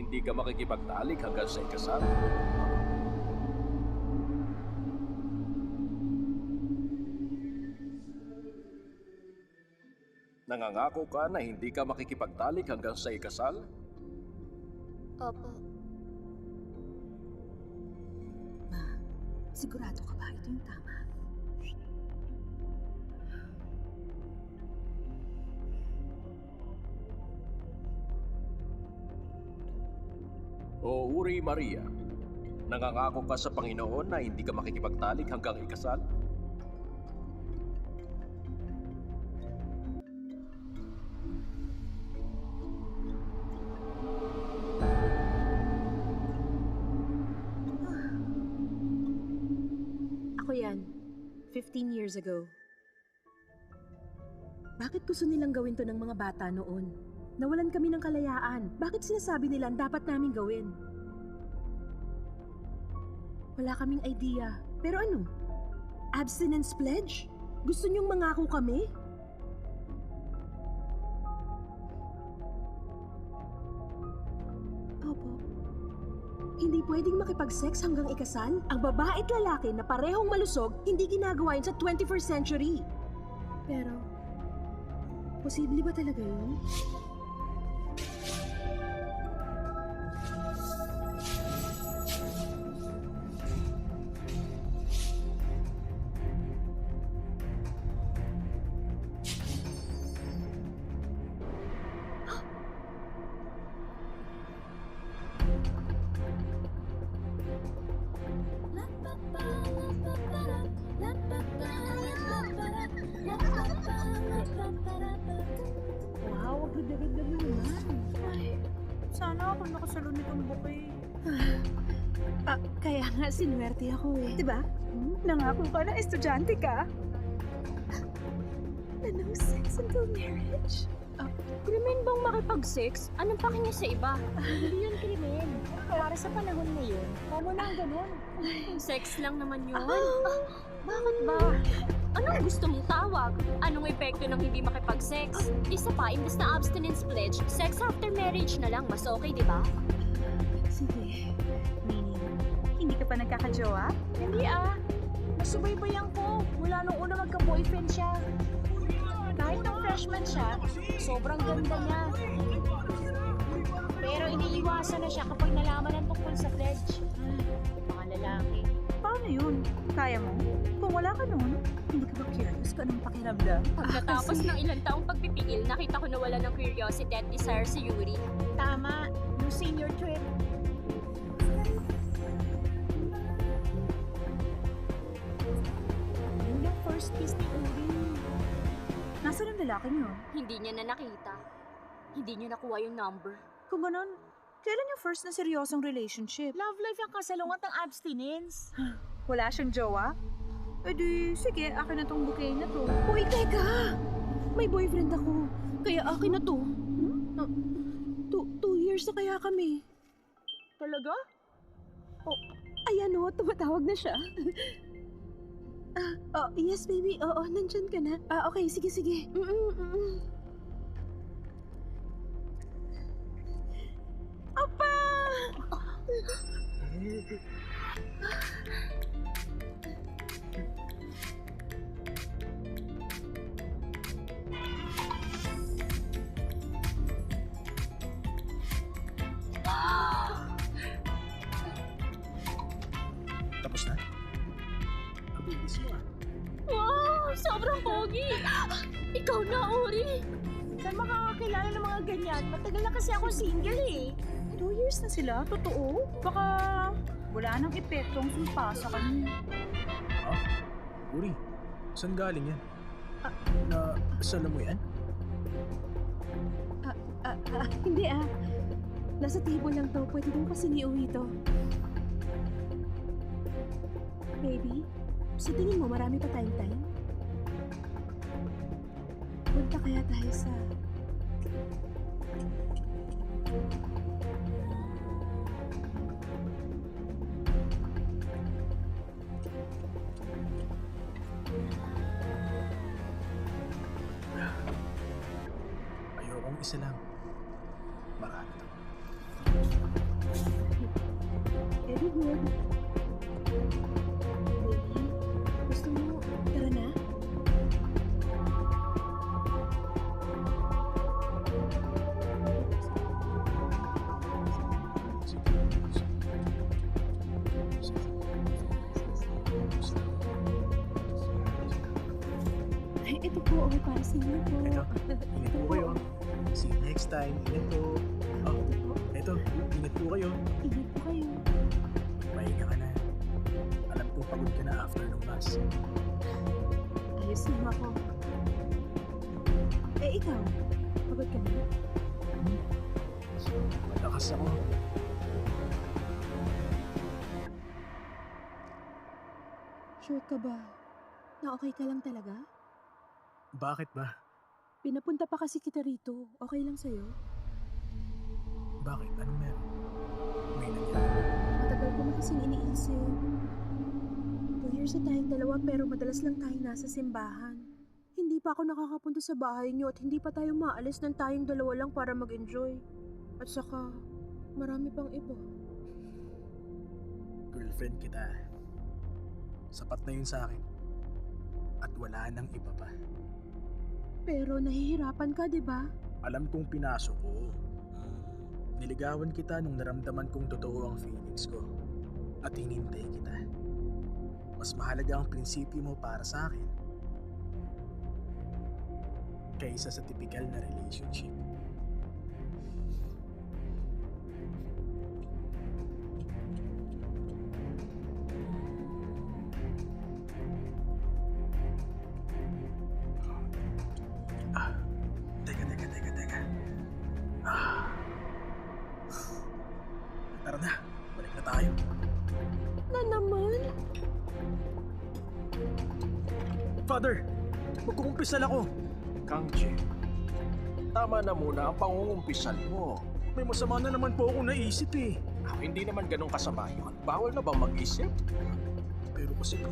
hindi ka makikipagtalik hanggang sa ikasal? Nangangako ka na hindi ka makikipagtalik hanggang sa ikasal? Opo. Ma, sigurado ka ba ito yung tama? O Uri Maria, nangangako ka sa Panginoon na hindi ka makikipagtalik hanggang ikasal? Ako yan. 15 years ago. Bakit gusto nilang gawin to ng mga bata noon? Nawalan kami ng kalayaan. Bakit sinasabi nila ang dapat namin gawin? Wala kaming idea. Pero ano? Abstinence pledge? Gusto niyong mangako kami? Opo. Hindi pwedeng makipag-sex hanggang ikasal? Ang babae at lalaki na parehong malusog, hindi ginagawa yun sa 21st century. Pero, posible ba talaga yun? Wow, ang ganda-ganda mo naman. Ay, sana ako nakasalo nitong bouquet. Kaya nga sinuwerte ako eh. Diba? Nangako ka na estudyante ka. Na no sex until marriage? Krimen bang makipag-sex? Anong pake niya sa iba? Hindi yun krimen. Para sa panahon ngayon, common na ang ganun. Sex lang naman yun. Bakit ba? Anong gusto mong tawag? Anong epekto ng hindi makipag-sex? Isa pa, imbes na abstinence pledge, sex after marriage na lang. Mas okay, di ba? Sige. Meaning, hindi ka pa nagkakajowa? Hindi ah. Nasubaybayan ko. Mula nung una magka-boyfriend siya. Kahit nung freshman siya, sobrang ganda niya. Pero iniiwasan na siya kapag nalaman ang tungkol sa pledge. Mga lalaki. Paano yun? Kaya mo? Kung wala ka nun, hindi ka ba curious kung anong pakiramdam? Pagkatapos ng ilang taong pagpipigil, nakita ko na wala ng curiosity at desire si Yuri. Tama. Yung senior trip. Yung first kiss ni Yuri. Nasaan ang lalaki niyo? Hindi niya na nakita. Hindi niya nakuha yung number. Kung ganon, kailan yung first na seryosong relationship? Love life ang kasalungat ng abstinence. Wala siyang jowa? E di, sige, akin na tong bouquet na to. Uy, teka! May boyfriend ako. Kaya akin na to. 2 years na kaya kami. Talaga? Ayan o, tumatawag na siya. Yes baby. Oo, nandyan ka na. Okay, sige. Opa! Tapos na? Ang bilis mo ah. Wow! Sobrang pogi! Ikaw na, Uri! Saan makakakilala ng mga ganyan? Matagal na kasi ako single eh. 2 years na sila? Totoo? Baka wala nang epektong sumpa sa kanya. Uri, saan galing yan? Nasala mo yan? Hindi Nasa table lang to. Pwede mo kasi niuwi to. Baby, sa tingin mo marami pa tayong time? Punta kaya tayo sa... Ayokong isa lang. Marami to. Very good. Baby, gusto mo, tara na? Ay, ito po, para sa inyo po. Ito, ingat po kayo. See you next time. Ingat po. Oh, ito, ingat po kayo. Ingat po kayo. Pahinga ka na. Alam ko pagod ka na after ng bus. Ayos na ako. Eh, ikaw, pagod ka na? Malakas ako. Sure ka ba? Na okay ka lang talaga? Bakit ba? Pinapunta pa kasi kita rito. Okay lang sa'yo? Bakit? Anong meron? May nangyari. Matagal ko na kasing iniisip. 2 years na tayong dalawa pero madalas lang tayong nasa simbahan. Hindi pa ako nakakapunta sa bahay niyo at hindi pa tayo maalis ng tayong dalawa lang para mag-enjoy. At saka, marami pang iba. Girlfriend kita. Sapat na yun sa akin. At wala nang iba pa. Pero nahihirapan ka, di ba? Alam kong pinasok ko. Niligawan kita nung naramdaman kong totoo ang feelings ko. At hinintay kita. Mas mahalaga ang prinsipyo mo para sa akin kaysa sa typical na relationship. Teka. Tara na, balik na tayo. Na naman? Father, magkukumpisal ako. Kang Jin, tama na muna ang pangungumpisal mo. May masama na naman po akong naisip eh. Hindi naman ganun kasama yun. Bawal na bang mag-isip? Pero kasi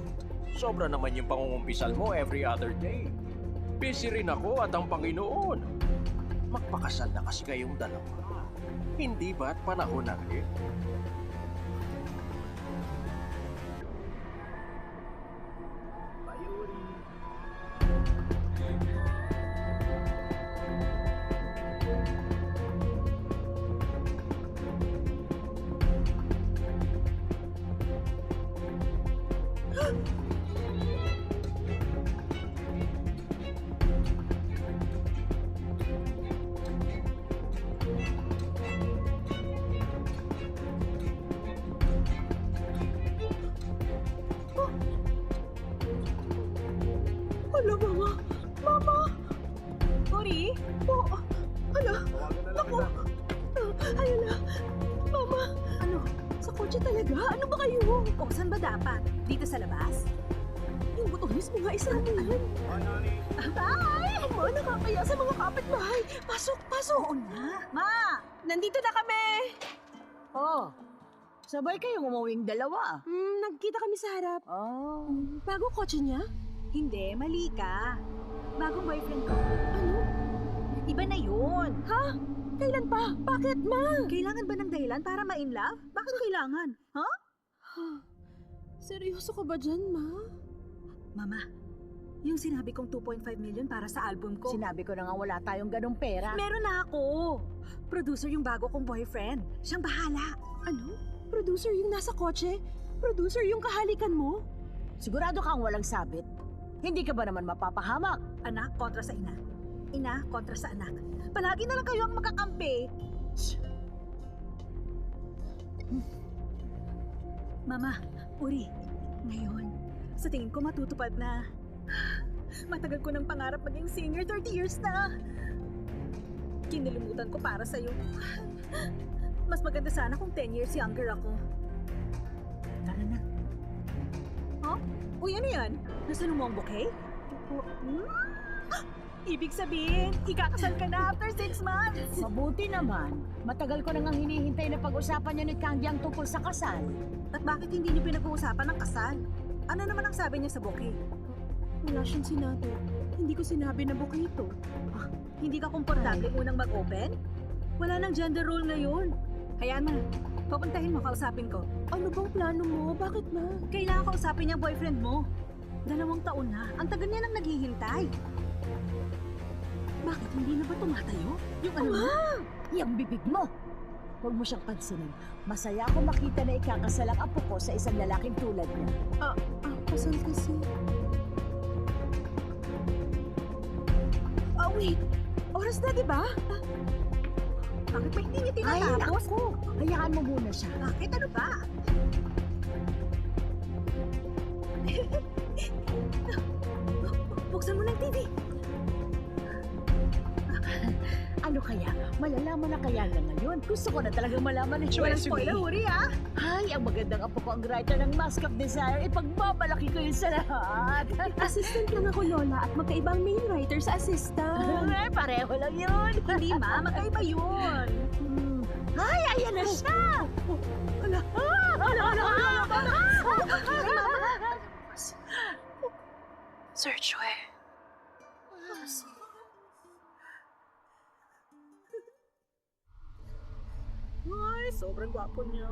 Sobra naman yung pangungumpisal mo every other day. Busy rin ako at ang Panginoon. Magpakasal na kasi kayong dalawa. Hindi ba't panahon na rin? Mayuri. Hala, mama! Mama! Uri, Po! Hala! Ako! Ayun na! Mama! Ano? Sa kotse talaga? Ano ba kayo? o saan ba dapat? Dito sa labas? Yung motoris mo nga isa mo yan. Bye! Ma, nakakaya sa mga kapitbahay. Pasok! Oo na. Ma, nandito na kami. Oh, sabay kayong umuwing dalawa. Nagkita kami sa harap. Oh. Bago kotse niya? Hindi, mali ka. Bagong boyfriend ko. Ano? Iba na yun. Ha? Kailan pa? Bakit, ma? Kailangan ba ng dahilan para ma-in love? Bakit kailangan? Ha? Seryoso ka ba dyan, ma? Mama, yung sinabi kong 2.5 million para sa album ko. Sinabi ko na nga wala tayong ganong pera. Meron na ako. Producer yung bago kong boyfriend. Siyang bahala. Ano? Producer yung nasa kotse? Producer yung kahalikan mo? Sigurado kang walang sabit. Hindi ka ba naman mapapahamak? Anak kontra sa ina. Ina kontra sa anak. Palagi na lang kayo ang makakampi. Mama, Uri, ngayon, sa tingin ko matutupad na. Matagal ko ng pangarap maging singer, 30 years na. Kinilimutan ko para sa'yo. Mas maganda sana kung 10 years younger ako. Tara na. Uy, ano yan? Nasaan mo ang bouquet? Ibig sabihin, ikakasal ka na after 6 months. Mabuti naman. Matagal ko nang hinihintay na pag-usapan niyo ni Kangdiang tungkol sa kasal. At bakit hindi niyo pinag-uusapan ng kasal? Ano naman ang sabi niya sa bouquet? Wala siyang sinabi. Hindi ko sinabi na buka ito. Hindi ka komportable unang mag-open? Wala nang gender role ngayon. Hayaan mo na. Papuntahin mo, kausapin ko. Ano bang plano mo? Bakit na? Kailangan kausapin niya ang boyfriend mo. 2 taon na. Ang tagal niya nang naghihintay. Bakit hindi na ba tumatayo? Yung ano mo? Yung bibig mo! Huwag mo siyang pansinin. Masaya ako makita na ikakasal ang apo ko sa isang lalaking tulad niya. Kasal kasi. Wait. Oras na, di ba? Bakit ba hindi niya Ay, tinatapos? naku! Hayaan mo muna siya. Bakit? Ano ba? Buksan mo ng TV. Ano kaya? Malalaman na kaya na ngayon. Gusto ko na talagang malaman ang Walang choice spoiler, Uri, ah. Ay, ang magandang apo ko ang writer ng Mask of Desire. Ipagbabalaki ko yun sa lahat. Assistant lang ako, Lola, at magkaibang main writer sa assistant. Pareho lang yun. Hindi, ma. Magkaiba yun. Ay, ayan na siya! Sir Choi. Ay, sobrang gwapo niya.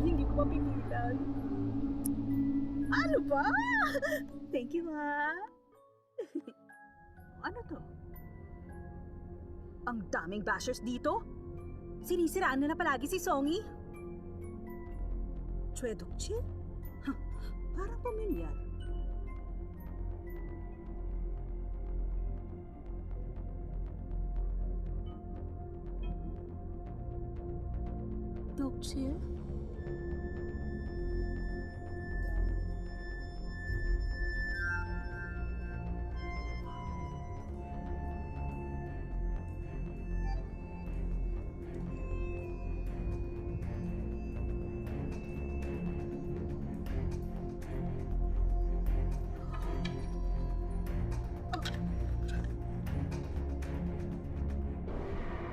Hindi ko mapigilan. Ano ba? Thank you, ha. Ano to? Ang daming bashers dito. Sinisiraan nila palagi si Songy. Choi Dok-chin? Huh, parang pamilyar. Dok-chin?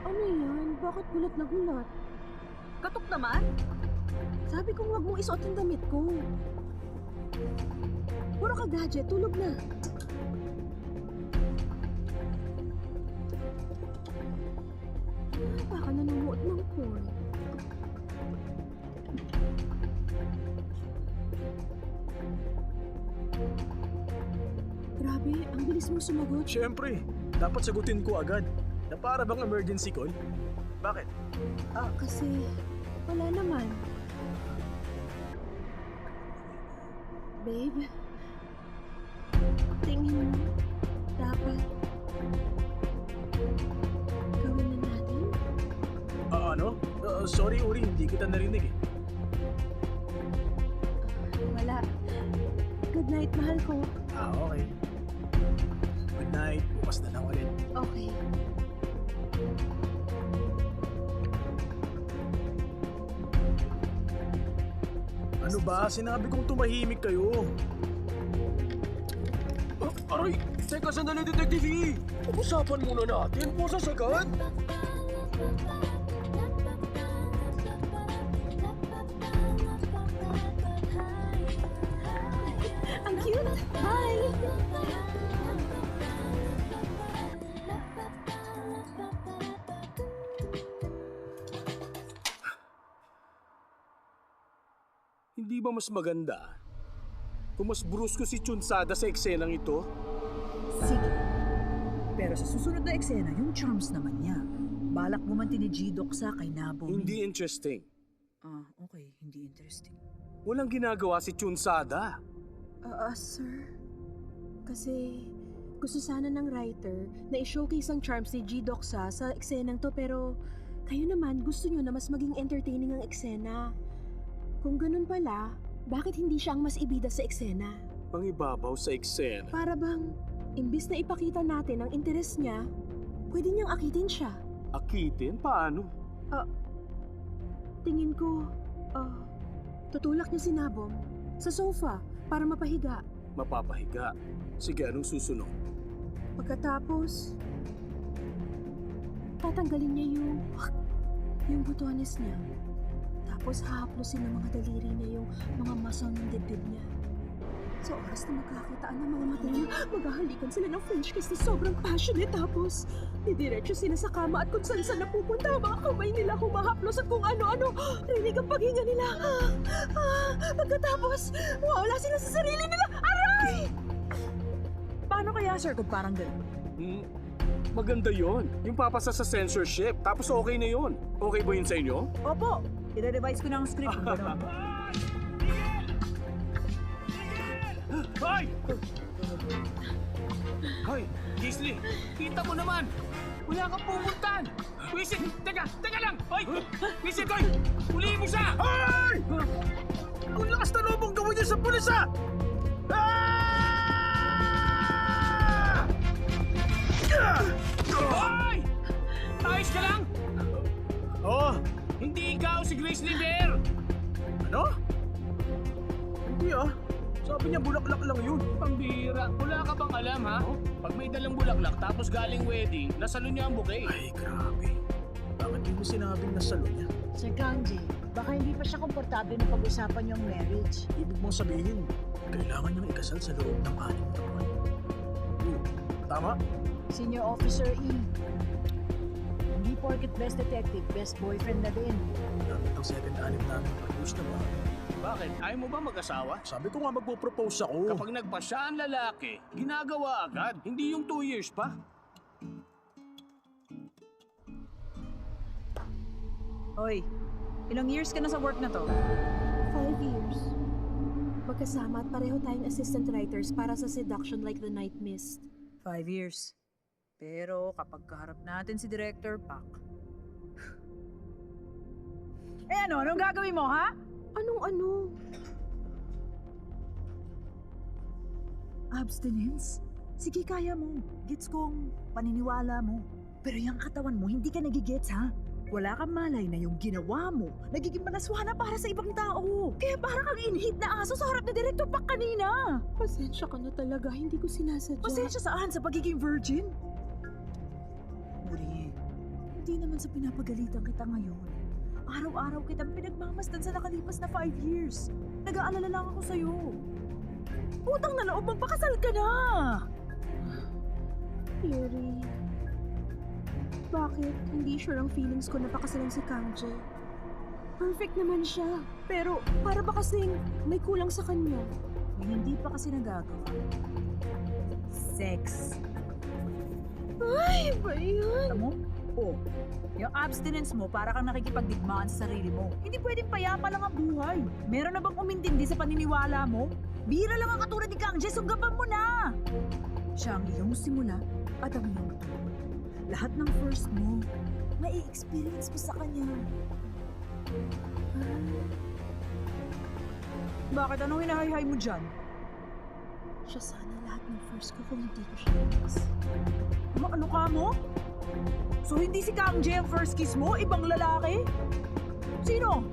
Ano yan? Bakit gulat na gulat? Katok naman. Sabi kong wag mong isuot ang damit ko. Puro ka gadget, tulog na. Baka nanonood ng porn. Grabe, ang bilis mo sumagot. Siyempre, dapat sagutin ko agad. Na para bang emergency call? Bakit? Kasi wala naman. Babe, tingin mo, dapat gawin na natin? Ano? Sorry Uri, hindi kita narinig eh. Wala. Good night, mahal ko. Okay. Good night, bukas na lang ulit. Okay. Ano ba? Sinabi kong tumahimik kayo. Aray! Teka sandali, Detective E! Usapan muna natin, pusa sagad! Ang cute! Bye! Hindi ba mas maganda kung mas brusko si Chunsada sa eksenang ito? Sige. Pero sa susunod na eksena, yung charms naman niya. Balak mo man tinijidok sa kay Nabo. Hindi interesting. Okay. Hindi interesting. Walang ginagawa si Chunsada. Sir. Kasi gusto sana ng writer na i-showcase ang charms ni G-Doxa sa eksenang to pero kayo naman gusto nyo na mas maging entertaining ang eksena. Kung ganun pala, bakit hindi siya ang mas ibida sa eksena? Pangibabaw sa eksena. Para bang, imbis na ipakita natin ang interes niya, pwede niyang akitin siya. Akitin? Paano? Tingin ko, tutulak niya si Nabom sa sofa para mapahiga. Mapapahiga. Sige, anong susunod? Pagkatapos, tatanggalin niya yung butones niya. Tapos hahaplosin ng mga daliri niya yung mga muscle ng dibdib niya. Sa oras na magkakitaan ng mga mata niya, maghahalikan sila ng French kiss na sobrang passionate tapos didiretso sila sa kama at kung saan napupunta ang mga kamay nila humahaplos at kung ano-ano. Rinig ang paghinga nila. Pagkatapos, wala sila sa sarili nila. Aray! Paano kaya, sir, kung parang gano'n? Maganda yon. Yung papasa sa censorship. Tapos okay na yon. Okay ba yun sa inyo? Opo, i-revise ko na ang script kung gano'n. Hoy! Hoy, Gisli, kita mo naman. Wala kang pupuntan. Wisit, teka lang. Hoy, Wisit, hoy! Huliin mo siya! Hoy! Ang lakas na lobong gawin niya sa pulis, ah! Hoy! Ayos ka lang? Oh, Hindi ikaw si Grace Linder. ano? Hindi ah. Sabi niya bulaklak lang yun. Pambira, wala ka bang alam ha? Pag may dalang bulaklak tapos galing wedding, nasalo niya ang bouquet. Ay, grabe. Bakit di mo sinabing nasa salon niya? Sir Kanji, baka hindi pa siya komportable na pag-usapan yung marriage. Ibig mong sabihin, kailangan niyang ikasal sa loob ng 6 na buwan. Tama? Senior Officer E. Hindi porket best detective, best boyfriend na din. Gamit ang second anim namin produce na ba? Bakit? Ayaw mo ba mag-asawa? Sabi ko nga magpo-propose ako. Kapag nagpasya ang lalaki, ginagawa agad. Hindi yung 2 years pa. Hoy, ilang years ka na sa work na to? 5 years. Magkasama at pareho tayong assistant writers para sa Seduction Like the Night Mist. 5 years. Pero kapag kaharap natin si Director Pak... anong gagawin mo, ha? Anong-ano? Abstinence? Sige, kaya mo. Gets kong paniniwala mo. Pero yung katawan mo, hindi ka nagigets, ha? Wala kang malay na yung ginawa mo, nagiging malaswana para sa ibang tao. Kaya para kang inhit na aso sa harap ni Director Pak kanina. Pasensya ka na talaga, hindi ko sinasadya. Pasensya saan sa pagiging virgin? Uri, hindi naman sa pinapagalitan kita ngayon. Araw-araw kitang pinagmamasdan sa nakalipas na 5 years. Nag-aalala lang ako sa'yo. Utang na loob, magpakasal ka na! Yuri, bakit hindi sure ang feelings ko na pakasalan si Kangje? Perfect naman siya, pero para ba kasing may kulang sa kanya? May hindi pa kasi nagagawa. Sex. Ay, ba yun? Alam mo? Oh, yung abstinence mo para kang nakikipagdigmaan sa sarili mo. Hindi pwedeng payapa lang ang buhay. Meron na bang umintindi sa paniniwala mo? Bira lang ang katulad ni Kang Jess, sunggaban mo na! Siya ang iyong simula at ang iyong tuloy. Lahat ng first mo, may experience mo sa kanya. Bakit? Anong hinahay-hay mo dyan? Siya sana lahat ng first ko kung hindi ko siya miss. Ano ka mo? So hindi si Kang Jae ang first kiss mo? Ibang lalaki? Sino?